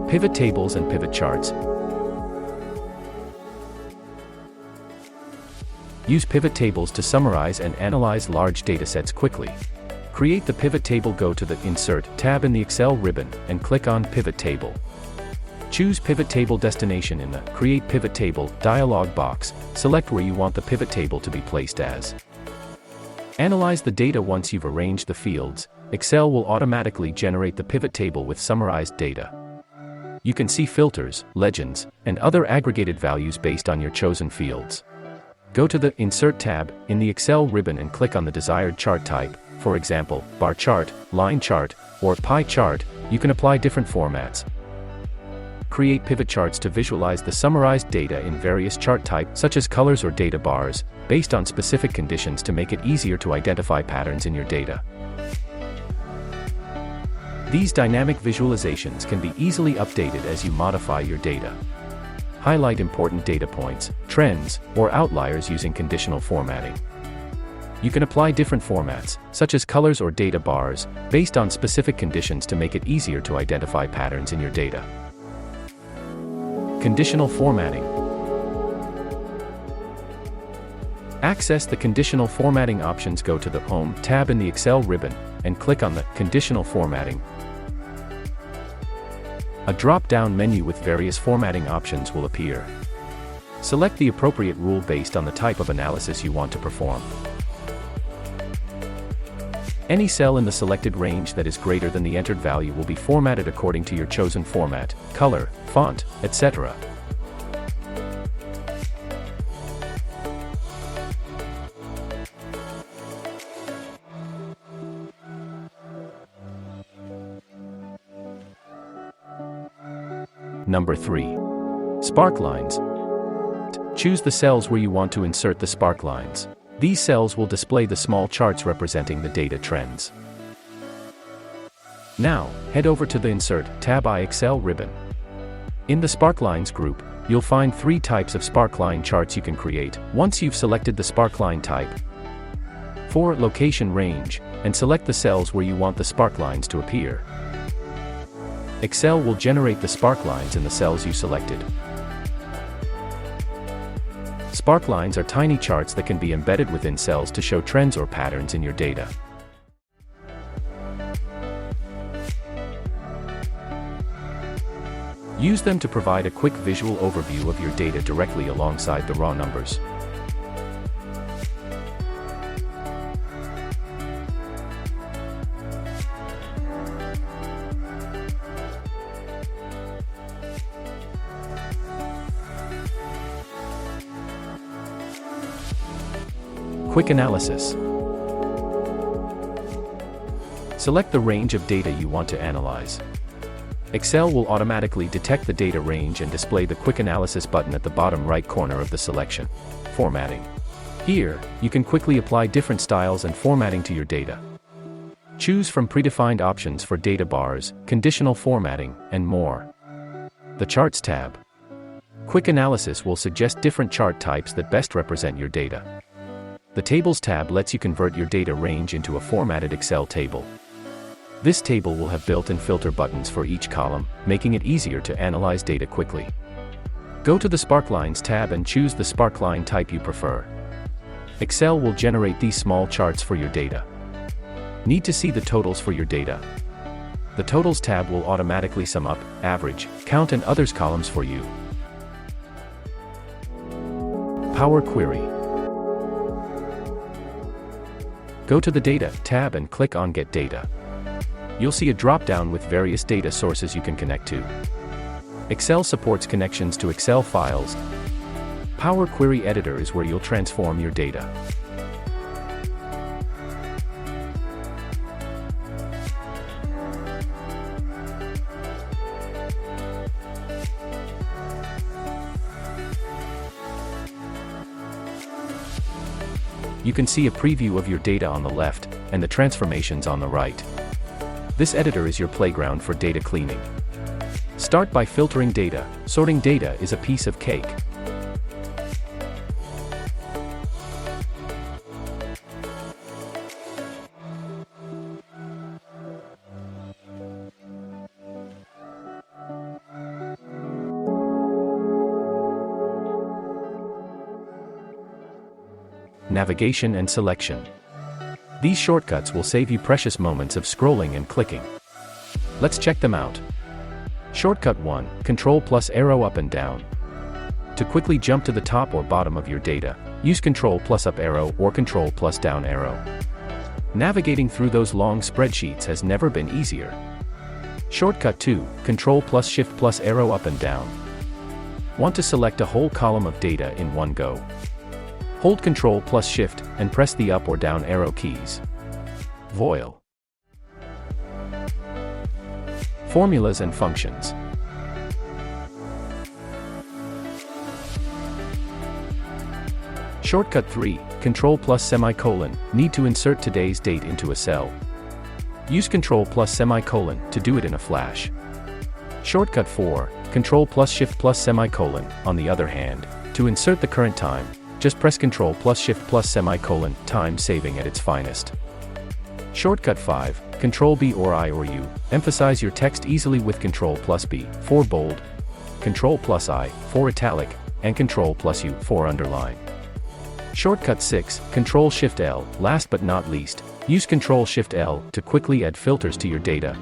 Pivot tables and pivot charts. Use pivot tables to summarize and analyze large datasets quickly. Create the pivot table. Go to the Insert tab in the Excel ribbon and click on Pivot Table. Choose Pivot Table Destination in the Create Pivot Table dialog box. Select where you want the pivot table to be placed as. Analyze the data. Once you've arranged the fields, Excel will automatically generate the pivot table with summarized data. You can see filters, legends, and other aggregated values based on your chosen fields. Go to the Insert tab in the Excel ribbon and click on the desired chart type, for example, bar chart, line chart, or pie chart. You can apply different formats. Create pivot charts to visualize the summarized data in various chart types such as colors or data bars, based on specific conditions to make it easier to identify patterns in your data. These dynamic visualizations can be easily updated as you modify your data. Highlight important data points, trends, or outliers using conditional formatting. You can apply different formats, such as colors or data bars, based on specific conditions to make it easier to identify patterns in your data. Conditional formatting. Access the conditional formatting options. Go to the Home tab in the Excel ribbon and click on the Conditional Formatting. A drop-down menu with various formatting options will appear. Select the appropriate rule based on the type of analysis you want to perform. Any cell in the selected range that is greater than the entered value will be formatted according to your chosen format, color, font, etc. Number 3. Sparklines. Choose the cells where you want to insert the sparklines. These cells will display the small charts representing the data trends. Now, head over to the Insert tab in Excel ribbon. In the Sparklines group, you'll find 3 types of sparkline charts you can create. Once you've selected the sparkline type, for location range, and select the cells where you want the sparklines to appear. Excel will generate the sparklines in the cells you selected. Sparklines are tiny charts that can be embedded within cells to show trends or patterns in your data. Use them to provide a quick visual overview of your data directly alongside the raw numbers. Quick analysis. Select the range of data you want to analyze. Excel will automatically detect the data range and display the Quick Analysis button at the bottom right corner of the selection. Formatting. Here, you can quickly apply different styles and formatting to your data. Choose from predefined options for data bars, conditional formatting, and more. The Charts tab. Quick Analysis will suggest different chart types that best represent your data. The Tables tab lets you convert your data range into a formatted Excel table. This table will have built-in filter buttons for each column, making it easier to analyze data quickly. Go to the Sparklines tab and choose the sparkline type you prefer. Excel will generate these small charts for your data. Need to see the totals for your data? The Totals tab will automatically sum up, average, count and others columns for you. Power Query. Go to the Data tab and click on Get Data. You'll see a drop-down with various data sources you can connect to. Excel supports connections to Excel files. Power Query Editor is where you'll transform your data. You can see a preview of your data on the left, and the transformations on the right. This editor is your playground for data cleaning. Start by filtering data. Sorting data is a piece of cake. navigation and selection. These shortcuts will save you precious moments of scrolling and clicking. Let's check them out. Shortcut 1, Control plus arrow up and down. To quickly jump to the top or bottom of your data, use Control plus up arrow or Control plus down arrow. Navigating through those long spreadsheets has never been easier. Shortcut 2, Control plus Shift plus arrow up and down. Want to select a whole column of data in one go? Hold Control plus Shift and press the up or down arrow keys. Voil. Formulas and functions. Shortcut 3, Control plus semicolon, need to insert today's date into a cell. Use Control plus semicolon to do it in a flash. Shortcut 4, Control plus Shift plus semicolon, on the other hand, to insert the current time, just press Control plus Shift plus semicolon, time saving at its finest. Shortcut 5, Control B or I or U, emphasize your text easily with Control plus B for bold, Control plus I for italic, and Control plus U for underline. Shortcut 6, Control Shift L, last but not least, use Control Shift L to quickly add filters to your data.